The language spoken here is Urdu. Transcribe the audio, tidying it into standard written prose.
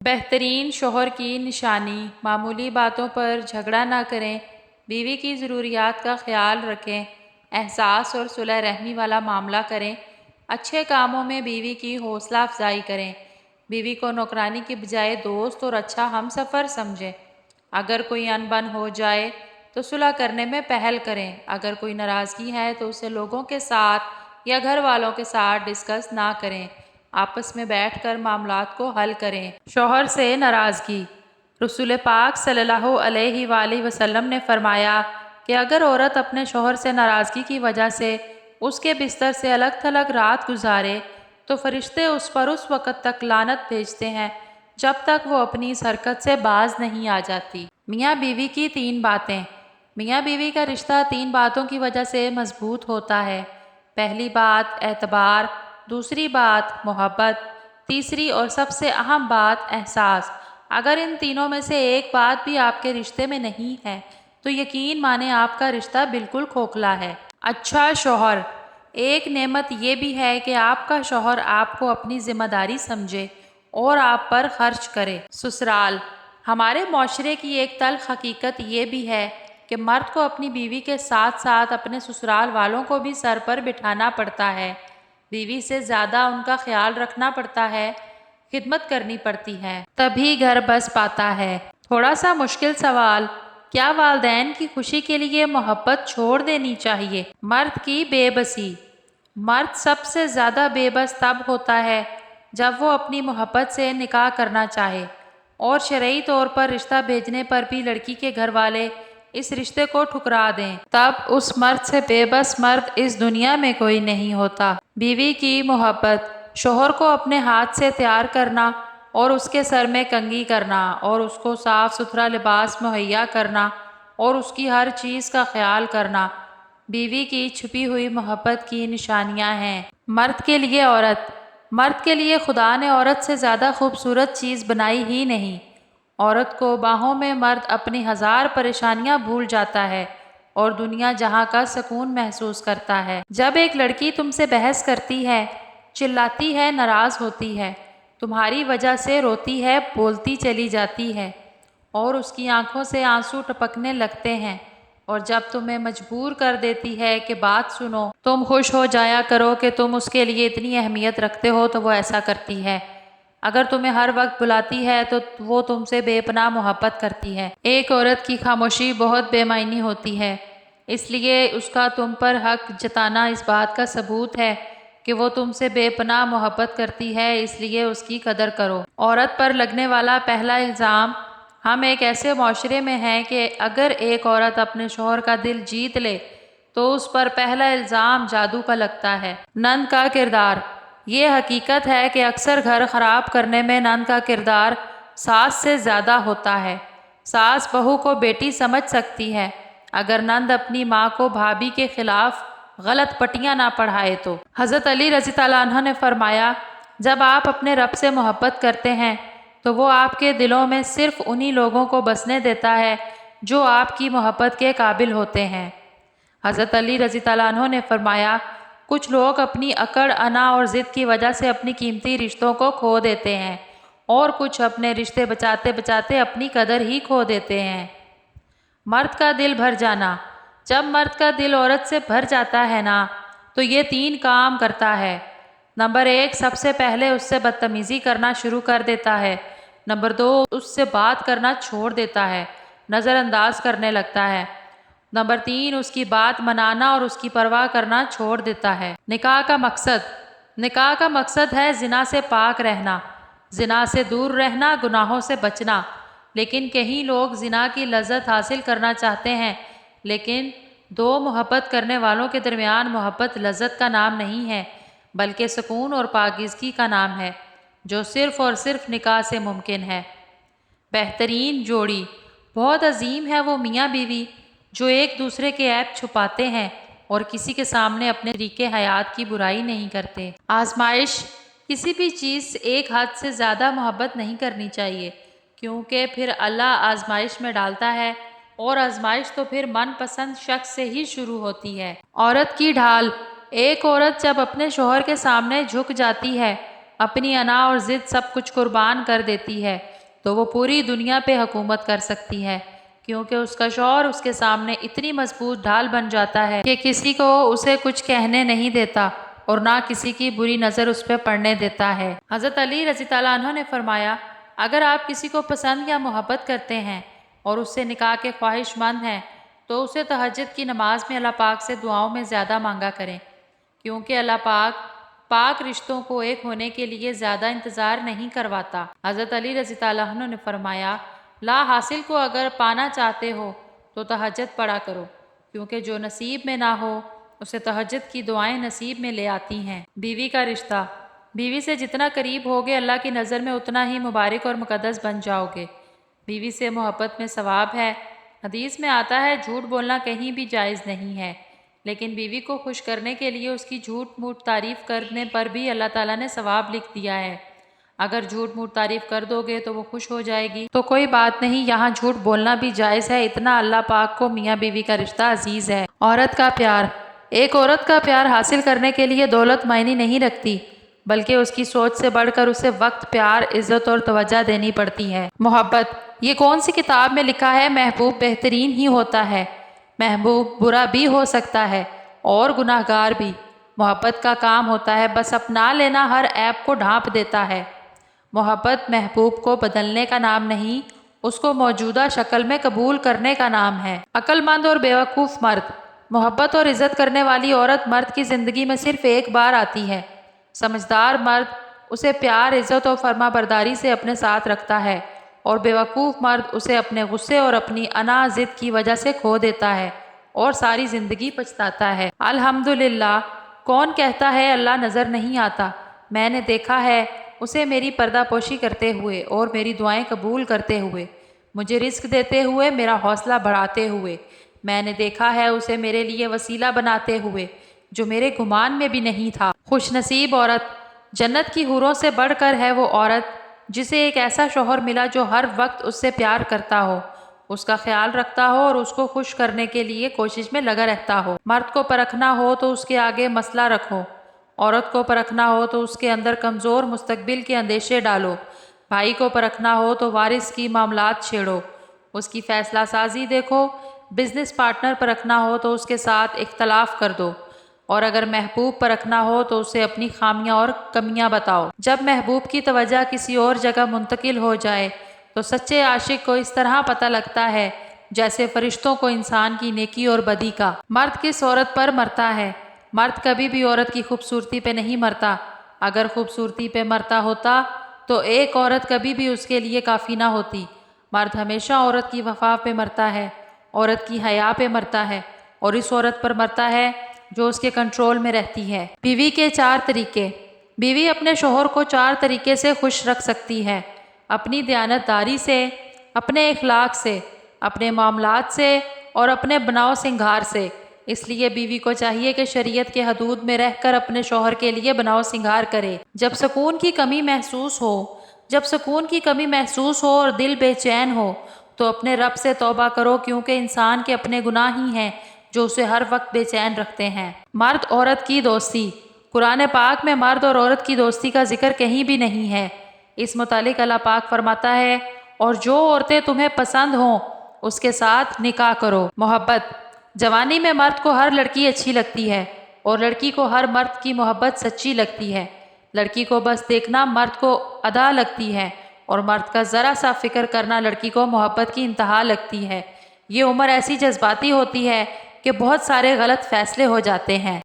بہترین شوہر کی نشانی: معمولی باتوں پر جھگڑا نہ کریں، بیوی کی ضروریات کا خیال رکھیں، احساس اور صلح رحمی والا معاملہ کریں، اچھے کاموں میں بیوی کی حوصلہ افزائی کریں، بیوی کو نوکرانی کی بجائے دوست اور اچھا ہمسفر سمجھیں۔ اگر کوئی ان بن ہو جائے تو صلح کرنے میں پہل کریں۔ اگر کوئی ناراضگی ہے تو اسے لوگوں کے ساتھ یا گھر والوں کے ساتھ ڈسکس نہ کریں، آپس میں بیٹھ کر معاملات کو حل کریں۔ شوہر سے ناراضگی: رسول پاک صلی اللہ علیہ وآلہ وسلم نے فرمایا کہ اگر عورت اپنے شوہر سے ناراضگی کی وجہ سے اس کے بستر سے الگ تھلگ رات گزارے تو فرشتے اس پر اس وقت تک لعنت بھیجتے ہیں جب تک وہ اپنی اس حرکت سے باز نہیں آ جاتی۔ میاں بیوی کی 3 باتیں: میاں بیوی کا رشتہ 3 باتوں کی وجہ سے مضبوط ہوتا ہے۔ پہلی بات اعتبار، دوسری بات محبت، تیسری اور سب سے اہم بات احساس۔ اگر ان تینوں میں سے ایک بات بھی آپ کے رشتے میں نہیں ہے تو یقین مانیں آپ کا رشتہ بالکل کھوکھلا ہے۔ اچھا شوہر: ایک نعمت یہ بھی ہے کہ آپ کا شوہر آپ کو اپنی ذمہ داری سمجھے اور آپ پر خرچ کرے۔ سسرال: ہمارے معاشرے کی ایک تلخ حقیقت یہ بھی ہے کہ مرد کو اپنی بیوی کے ساتھ ساتھ اپنے سسرال والوں کو بھی سر پر بٹھانا پڑتا ہے، بیوی سے زیادہ ان کا خیال رکھنا پڑتا ہے، خدمت کرنی پڑتی ہے، تبھی گھر بس پاتا ہے۔ تھوڑا سا مشکل سوال: کیا والدین کی خوشی کے لیے محبت چھوڑ دینی چاہیے؟ مرد کی بے بسی: مرد سب سے زیادہ بے بس تب ہوتا ہے جب وہ اپنی محبت سے نکاح کرنا چاہے اور شرعی طور پر رشتہ بھیجنے پر بھی لڑکی کے گھر والے اس رشتے کو ٹھکرا دیں، تب اس مرد سے بے بس مرد اس دنیا میں کوئی نہیں ہوتا۔ بیوی کی محبت: شوہر کو اپنے ہاتھ سے تیار کرنا اور اس کے سر میں کنگھی کرنا اور اس کو صاف ستھرا لباس مہیا کرنا اور اس کی ہر چیز کا خیال کرنا بیوی کی چھپی ہوئی محبت کی نشانیاں ہیں۔ مرد کے لیے عورت: مرد کے لیے خدا نے عورت سے زیادہ خوبصورت چیز بنائی ہی نہیں۔ عورت کو باہوں میں مرد اپنی 1000 پریشانیاں بھول جاتا ہے اور دنیا جہاں کا سکون محسوس کرتا ہے۔ جب ایک لڑکی تم سے بحث کرتی ہے، چلاتی ہے، ناراض ہوتی ہے، تمہاری وجہ سے روتی ہے، بولتی چلی جاتی ہے اور اس کی آنکھوں سے آنسو ٹپکنے لگتے ہیں اور جب تمہیں مجبور کر دیتی ہے کہ بات سنو، تم خوش ہو جایا کرو کہ تم اس کے لیے اتنی اہمیت رکھتے ہو تو وہ ایسا کرتی ہے۔ اگر تمہیں ہر وقت بلاتی ہے تو وہ تم سے بے پناہ محبت کرتی ہے۔ ایک عورت کی خاموشی بہت بے معنی ہوتی ہے، اس لیے اس کا تم پر حق جتانا اس بات کا ثبوت ہے کہ وہ تم سے بے پناہ محبت کرتی ہے، اس لیے اس کی قدر کرو۔ عورت پر لگنے والا پہلا الزام: ہم ایک ایسے معاشرے میں ہیں کہ اگر ایک عورت اپنے شوہر کا دل جیت لے تو اس پر پہلا الزام جادو کا لگتا ہے۔ نند کا کردار: یہ حقیقت ہے کہ اکثر گھر خراب کرنے میں نند کا کردار ساس سے زیادہ ہوتا ہے۔ ساس بہو کو بیٹی سمجھ سکتی ہے اگر نند اپنی ماں کو بھابھی کے خلاف غلط پٹیاں نہ پڑھائے تو۔ حضرت علی رضی اللہ عنہ نے فرمایا، جب آپ اپنے رب سے محبت کرتے ہیں تو وہ آپ کے دلوں میں صرف انہی لوگوں کو بسنے دیتا ہے جو آپ کی محبت کے قابل ہوتے ہیں۔ حضرت علی رضی اللہ عنہ نے فرمایا، کچھ لوگ اپنی اکڑ، انا اور ضد کی وجہ سے اپنی قیمتی رشتوں کو کھو دیتے ہیں اور کچھ اپنے رشتے بچاتے بچاتے اپنی قدر ہی کھو دیتے ہیں۔ مرد کا دل بھر جانا: جب مرد کا دل عورت سے بھر جاتا ہے نا تو یہ 3 کام کرتا ہے۔ نمبر 1، سب سے پہلے اس سے بدتمیزی کرنا شروع کر دیتا ہے۔ نمبر 2، اس سے بات کرنا چھوڑ دیتا ہے، نظر انداز کرنے لگتا ہے۔ نمبر 3، اس کی بات منانا اور اس کی پرواہ کرنا چھوڑ دیتا ہے۔ نکاح کا مقصد: نکاح کا مقصد ہے زنا سے پاک رہنا، زنا سے دور رہنا، گناہوں سے بچنا۔ لیکن کئی لوگ زنا کی لذت حاصل کرنا چاہتے ہیں، لیکن 2 محبت کرنے والوں کے درمیان محبت لذت کا نام نہیں ہے بلکہ سکون اور پاکیزگی کا نام ہے جو صرف اور صرف نکاح سے ممکن ہے۔ بہترین جوڑی: بہت عظیم ہے وہ میاں بیوی جو ایک دوسرے کے عیب چھپاتے ہیں اور کسی کے سامنے اپنے طریقے حیات کی برائی نہیں کرتے۔ آزمائش: کسی بھی چیز سے ایک حد سے زیادہ محبت نہیں کرنی چاہیے کیونکہ پھر اللہ آزمائش میں ڈالتا ہے اور آزمائش تو پھر من پسند شخص سے ہی شروع ہوتی ہے۔ عورت کی ڈھال: ایک عورت جب اپنے شوہر کے سامنے جھک جاتی ہے، اپنی انا اور ضد سب کچھ قربان کر دیتی ہے تو وہ پوری دنیا پہ حکومت کر سکتی ہے، کیونکہ اس کا شوہر اس کے سامنے اتنی مضبوط ڈھال بن جاتا ہے کہ کسی کو اسے کچھ کہنے نہیں دیتا اور نہ کسی کی بری نظر اس پہ پڑنے دیتا ہے۔ حضرت علی رضی اللہ عنہ نے فرمایا، اگر آپ کسی کو پسند یا محبت کرتے ہیں اور اس سے نکاح کے خواہش مند ہیں تو اسے تہجد کی نماز میں اللہ پاک سے دعاؤں میں زیادہ مانگا کریں، کیونکہ اللہ پاک رشتوں کو ایک ہونے کے لیے زیادہ انتظار نہیں کرواتا۔ حضرت علی رضی اللہ عنہ نے فرمایا، لا حاصل کو اگر پانا چاہتے ہو تو تہجد پڑھا کرو، کیونکہ جو نصیب میں نہ ہو اسے تہجد کی دعائیں نصیب میں لے آتی ہیں۔ بیوی کا رشتہ، بیوی سے جتنا قریب ہوگے اللہ کی نظر میں اتنا ہی مبارک اور مقدس بن جاؤ گے۔ بیوی سے محبت میں ثواب ہے۔ حدیث میں آتا ہے جھوٹ بولنا کہیں بھی جائز نہیں ہے، لیکن بیوی کو خوش کرنے کے لیے اس کی جھوٹ موٹ تعریف کرنے پر بھی اللہ تعالیٰ نے ثواب لکھ دیا ہے۔ اگر جھوٹ موٹ تعریف کر دو گے تو وہ خوش ہو جائے گی تو کوئی بات نہیں، یہاں جھوٹ بولنا بھی جائز ہے، اتنا اللہ پاک کو میاں بیوی کا رشتہ عزیز ہے۔ عورت کا پیار، ایک عورت کا پیار حاصل کرنے کے لیے دولت معنی نہیں رکھتی، بلکہ اس کی سوچ سے بڑھ کر اسے وقت، پیار، عزت اور توجہ دینی پڑتی ہے۔ محبت، یہ کون سی کتاب میں لکھا ہے محبوب بہترین ہی ہوتا ہے، محبوب برا بھی ہو سکتا ہے اور گناہ گار بھی۔ محبت کا کام ہوتا ہے بس اپنا لینا، ہر عیب کو ڈھانپ دیتا ہے۔ محبت محبوب کو بدلنے کا نام نہیں، اس کو موجودہ شکل میں قبول کرنے کا نام ہے۔ عقل مند اور بیوقوف مرد، محبت اور عزت کرنے والی عورت مرد کی زندگی میں صرف ایک بار آتی ہے۔ سمجھدار مرد اسے پیار، عزت اور فرما برداری سے اپنے ساتھ رکھتا ہے، اور بیوقوف مرد اسے اپنے غصے اور اپنی انا ضد کی وجہ سے کھو دیتا ہے اور ساری زندگی پچھتاتا ہے۔ الحمدللہ، کون کہتا ہے اللہ نظر نہیں آتا؟ میں نے دیکھا ہے اسے میری پردہ پوشی کرتے ہوئے اور میری دعائیں قبول کرتے ہوئے، مجھے رزق دیتے ہوئے، میرا حوصلہ بڑھاتے ہوئے۔ میں نے دیکھا ہے اسے میرے لیے وسیلہ بناتے ہوئے جو میرے گمان میں بھی نہیں تھا۔ خوش نصیب عورت، جنت کی حوروں سے بڑھ کر ہے وہ عورت جسے ایک ایسا شوہر ملا جو ہر وقت اس سے پیار کرتا ہو، اس کا خیال رکھتا ہو اور اس کو خوش کرنے کے لیے کوشش میں لگا رہتا ہو۔ مرد کو پرکھنا ہو تو اس کے آگے مسئلہ رکھو، عورت کو پرکھنا ہو تو اس کے اندر کمزور مستقبل کے اندیشے ڈالو، بھائی کو پرکھنا ہو تو وارث کی معاملات چھیڑو، اس کی فیصلہ سازی دیکھو، بزنس پارٹنر پرکھنا ہو تو اس کے ساتھ اختلاف کر دو، اور اگر محبوب پرکھنا ہو تو اسے اپنی خامیاں اور کمیاں بتاؤ۔ جب محبوب کی توجہ کسی اور جگہ منتقل ہو جائے تو سچے عاشق کو اس طرح پتہ لگتا ہے جیسے فرشتوں کو انسان کی نیکی اور بدی کا۔ مرد کس عورت پر مرتا ہے؟ مرد کبھی بھی عورت کی خوبصورتی پہ نہیں مرتا۔ اگر خوبصورتی پہ مرتا ہوتا تو ایک عورت کبھی بھی اس کے لیے کافی نہ ہوتی۔ مرد ہمیشہ عورت کی وفا پہ مرتا ہے، عورت کی حیا پہ مرتا ہے، اور اس عورت پر مرتا ہے جو اس کے کنٹرول میں رہتی ہے۔ بیوی کے 4 طریقے۔ بیوی اپنے شوہر کو 4 طریقے سے خوش رکھ سکتی ہے: اپنی دیانت داری سے، اپنے اخلاق سے، اپنے معاملات سے اور اپنے بناؤ سنگھار سے۔ اس لیے بیوی کو چاہیے کہ شریعت کے حدود میں رہ کر اپنے شوہر کے لیے بناؤ سنگھار کرے۔ جب سکون کی کمی محسوس ہو اور دل بے چین ہو تو اپنے رب سے توبہ کرو، کیونکہ انسان کے اپنے گناہ ہی ہیں جو اسے ہر وقت بے چین رکھتے ہیں۔ مرد عورت کی دوستی۔ قرآن پاک میں مرد اور عورت کی دوستی کا ذکر کہیں بھی نہیں ہے۔ اس متعلق اللہ پاک فرماتا ہے، اور جو عورتیں تمہیں پسند ہوں اس کے ساتھ نکاح کرو۔ محبت۔ جوانی میں مرد کو ہر لڑکی اچھی لگتی ہے اور لڑکی کو ہر مرد کی محبت سچی لگتی ہے۔ لڑکی کو بس دیکھنا مرد کو ادا لگتی ہے، اور مرد کا ذرا سا فکر کرنا لڑکی کو محبت کی انتہا لگتی ہے۔ یہ عمر ایسی جذباتی ہوتی ہے کہ بہت سارے غلط فیصلے ہو جاتے ہیں۔